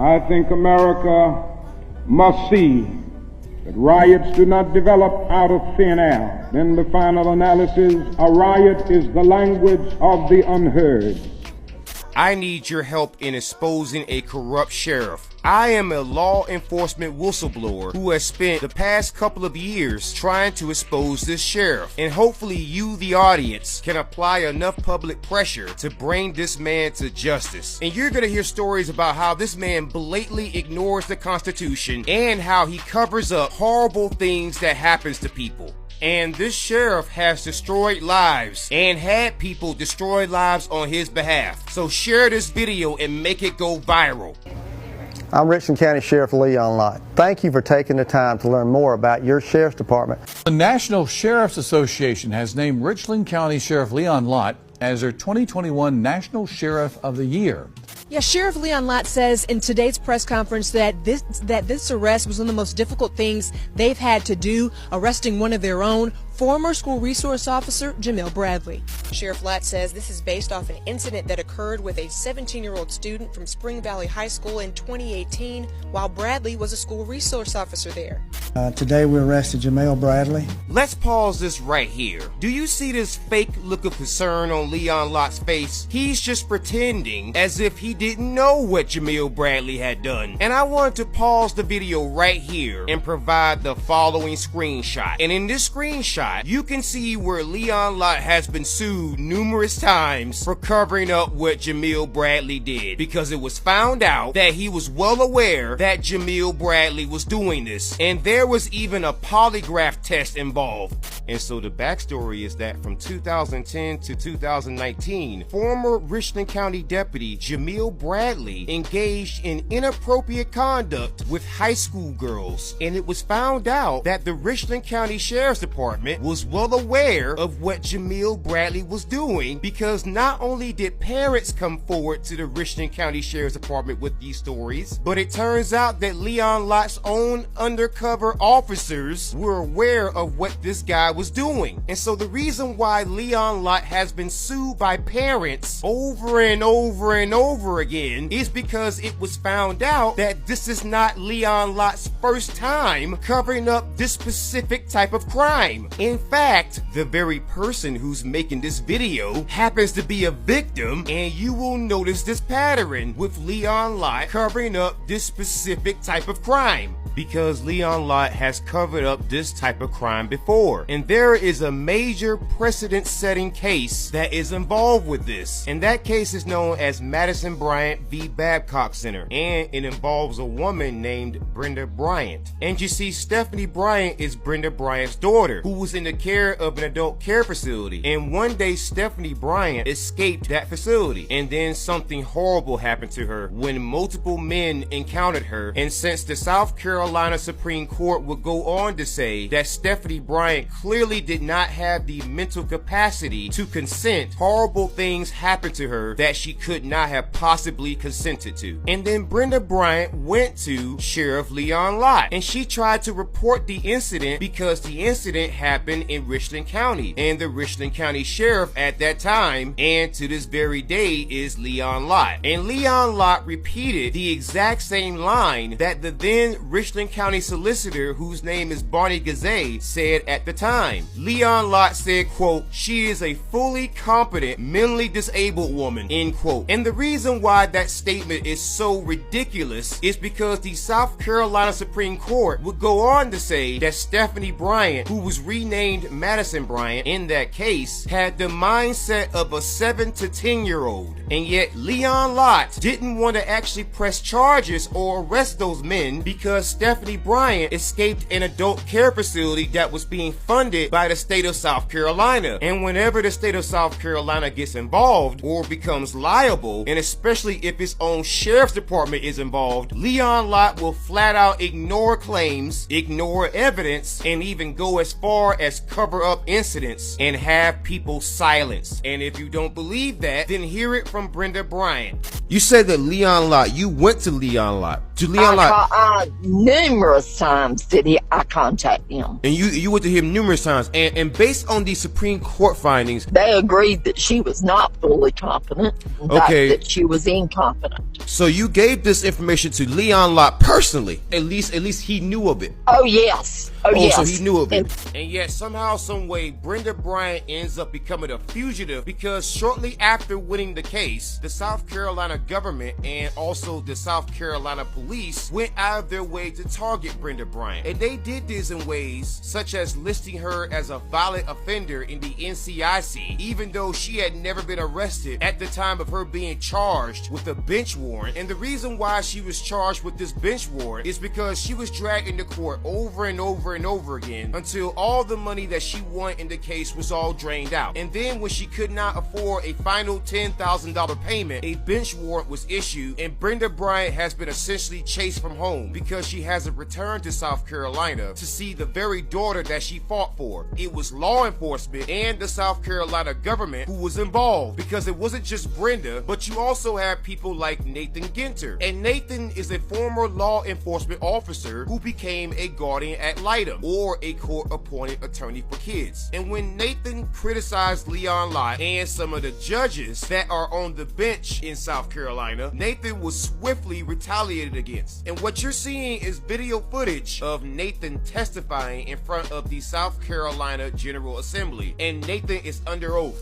I think America must see that riots do not develop out of thin air. In the final analysis, a riot is the language of the unheard. I need your help in exposing a corrupt sheriff. I am a law enforcement whistleblower who has spent the past couple of years trying to expose this sheriff, and hopefully you, the audience, can apply enough public pressure to bring this man to justice. And you're gonna hear stories about how this man blatantly ignores the Constitution and how he covers up horrible things that happens to people. And this sheriff has destroyed lives and had people destroy lives on his behalf. So share this video and make it go viral. I'm Richland County Sheriff Leon Lott. Thank you for taking the time to learn more about your sheriff's department. The National Sheriff's Association has named Richland County Sheriff Leon Lott as their 2021 National Sheriff of the Year. Yeah, Sheriff Leon Lott says in today's press conference that this arrest was one of the most difficult things they've had to do, arresting one of their own, former school resource officer Jamil Bradley. Sheriff Lott says this is based off an incident that occurred with a 17-year-old student from Spring Valley High School in 2018 while Bradley was a school resource officer there. Today we arrested Jamil Bradley. Let's pause this right here. Do you see this fake look of concern on Leon Lott's face? He's just pretending as if he didn't know what Jamil Bradley had done. And I wanted to pause the video right here and provide the following screenshot. And in this screenshot, you can see where Leon Lott has been sued numerous times for covering up what Jamil Bradley did, because it was found out that he was well aware that Jamil Bradley was doing this, and there was even a polygraph test involved. And so the backstory is that from 2010 to 2019, former Richland County Deputy Jamil Bradley engaged in inappropriate conduct with high school girls, and it was found out that the Richland County Sheriff's Department was well aware of what Jamil Bradley was doing, because not only did parents come forward to the Richland County Sheriff's Department with these stories, but it turns out that Leon Lott's own undercover officers were aware of what this guy was doing. And so the reason why Leon Lott has been sued by parents over and over and over again is because it was found out that this is not Leon Lott's first time covering up this specific type of crime. In fact, the very person who's making this video happens to be a victim, and you will notice this pattern with Leon Lott covering up this specific type of crime, because Leon Lott has covered up this type of crime before. And there is a major precedent-setting case that is involved with this. And that case is known as Madison Bryant v. Babcock Center. And it involves a woman named Brenda Bryant. And you see, Stephanie Bryant is Brenda Bryant's daughter, who was in the care of an adult care facility. And one day, Stephanie Bryant escaped that facility. And then something horrible happened to her when multiple men encountered her. And since the South Carolina Supreme Court would go on to say that Stephanie Bryant clearly did not have the mental capacity to consent, horrible things happened to her that she could not have possibly consented to. And then Brenda Bryant went to Sheriff Leon Lott, and she tried to report the incident because the incident happened in Richland County, and the Richland County Sheriff at that time and to this very day is Leon Lott. And Leon Lott repeated the exact same line that the then Richland County solicitor, whose name is Bonnie Gazay, said at the time. Leon Lott said, quote, "She is a fully competent, mentally disabled woman," end quote. And the reason why that statement is so ridiculous is because the South Carolina Supreme Court would go on to say that Stephanie Bryant, who was renamed Madison Bryant in that case, had the mindset of a 7 to 10-year-old. And yet Leon Lott didn't want to actually press charges or arrest those men because Stephanie Bryant escaped an adult care facility that was being funded by the state of South Carolina. And whenever the state of South Carolina gets involved or becomes liable, and especially if its own sheriff's department is involved, Leon Lott will flat out ignore claims, ignore evidence, and even go as far as cover up incidents and have people silenced. And if you don't believe that, then hear it from Brenda Bryant. You said that Leon Lott, you went to Leon Lott. To Leon Lott. numerous times did I contact him. And you went to him numerous times. And based on the Supreme Court findings, they agreed that she was not fully competent. In fact, that she was incompetent. So you gave this information to Leon Lott personally. At least he knew of it. Oh, yes. Oh, yes. So he knew of it. And yet somehow, some way, Brenda Bryant ends up becoming a fugitive because shortly after winning the case, the South Carolina government and also the South Carolina police went out of their way to target Brenda Bryant. And they did this in ways such as listing her as a violent offender in the NCIC, even though she had never been arrested at the time of her being charged with a bench warrant. And the reason why she was charged with this bench warrant is because she was dragged into court over and over and over again until all the money that she won in the case was all drained out. And then when she could not afford a final $10,000 payment, a bench warrant was issued, and Brenda Bryant has been essentially chased from home because she hasn't returned to South Carolina to see the very daughter that she fought for. It was law enforcement and the South Carolina government who was involved, because it wasn't just Brenda, but you also have people like Nathan Ginter. And Nathan is a former law enforcement officer who became a guardian ad litem, or a court-appointed attorney for kids. And when Nathan criticized Leon Lott and some of the judges that are on the bench in South Carolina, Nathan was swiftly retaliated against. And what you're seeing is video footage of Nathan testifying in front of the South Carolina General Assembly. And Nathan is under oath.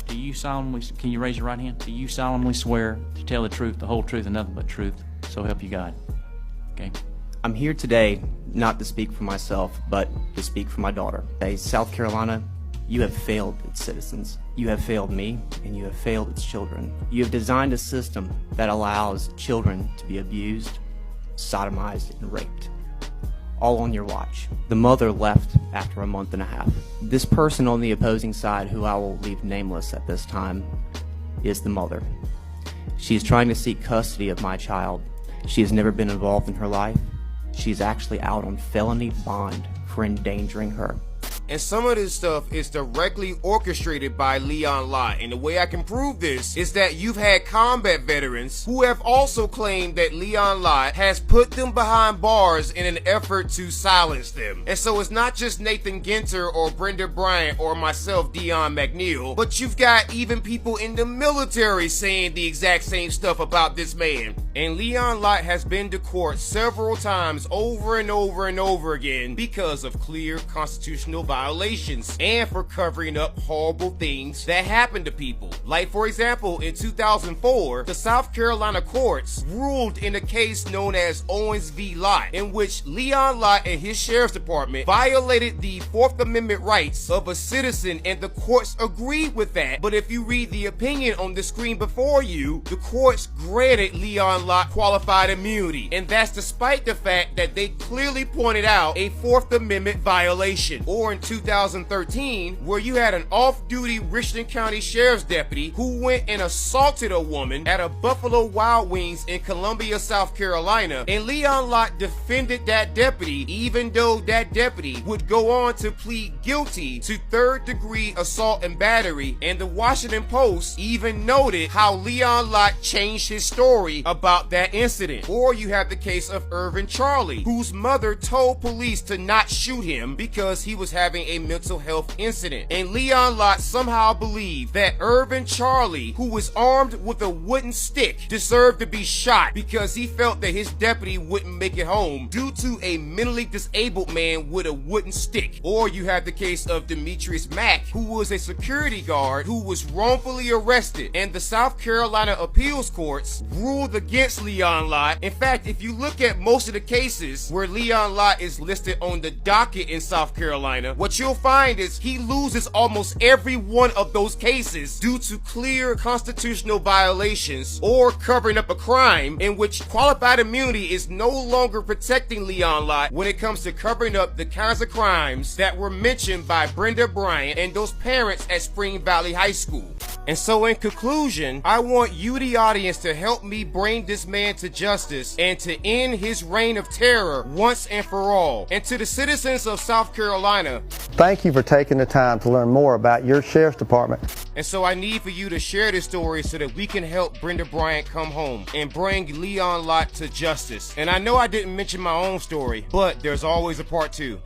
Do you solemnly, can you raise your right hand? Do you solemnly swear to tell the truth, the whole truth, and nothing but truth, so help you God? Okay. I'm here today not to speak for myself, but to speak for my daughter. Hey, South Carolina, you have failed its citizens. You have failed me, and you have failed its children. You have designed a system that allows children to be abused, sodomized, and raped, all on your watch. The mother left after a month and a half. This person on the opposing side, who I will leave nameless at this time, is the mother. She is trying to seek custody of my child. She has never been involved in her life. She's actually out on felony bond for endangering her. And some of this stuff is directly orchestrated by Leon Lott. And the way I can prove this is that you've had combat veterans who have also claimed that Leon Lott has put them behind bars in an effort to silence them. And so it's not just Nathan Ginter or Brenda Bryant or myself, Dion McNeil, but you've got even people in the military saying the exact same stuff about this man. And Leon Lott has been to court several times over and over and over again because of clear constitutional violations and for covering up horrible things that happen to people. Like, for example, in 2004, the South Carolina courts ruled in a case known as Owens v. Lott, in which Leon Lott and his sheriff's department violated the Fourth Amendment rights of a citizen, and the courts agreed with that. But if you read the opinion on the screen before you, the courts granted Leon Lott qualified immunity, and that's despite the fact that they clearly pointed out a Fourth Amendment violation. Or in 2013, where you had an off-duty Richland County Sheriff's deputy who went and assaulted a woman at a Buffalo Wild Wings in Columbia, South Carolina, and Leon Lott defended that deputy, even though that deputy would go on to plead guilty to third-degree assault and battery. And the Washington Post even noted how Leon Lott changed his story about that incident. Or you have the case of Irvin Charlie, whose mother told police to not shoot him because he was having a mental health incident. And Leon Lott somehow believed that Irvin Charlie, who was armed with a wooden stick, deserved to be shot because he felt that his deputy wouldn't make it home due to a mentally disabled man with a wooden stick. Or you have the case of Demetrius Mack, who was a security guard who was wrongfully arrested, and the South Carolina appeals courts ruled against Leon Lott. In fact, if you look at most of the cases where Leon Lott is listed on the docket in South Carolina, what you'll find is he loses almost every one of those cases due to clear constitutional violations or covering up a crime, in which qualified immunity is no longer protecting Leon Lott when it comes to covering up the kinds of crimes that were mentioned by Brenda Bryant and those parents at Spring Valley High School. And so in conclusion, I want you, the audience, to help me bring this man to justice and to end his reign of terror once and for all. And to the citizens of South Carolina, Thank you for taking the time to learn more about your sheriff's department. And so I need for you to share this story so that we can help Brenda Bryant come home and bring Leon Lott to justice. And I know I didn't mention my own story, but there's always a part 2.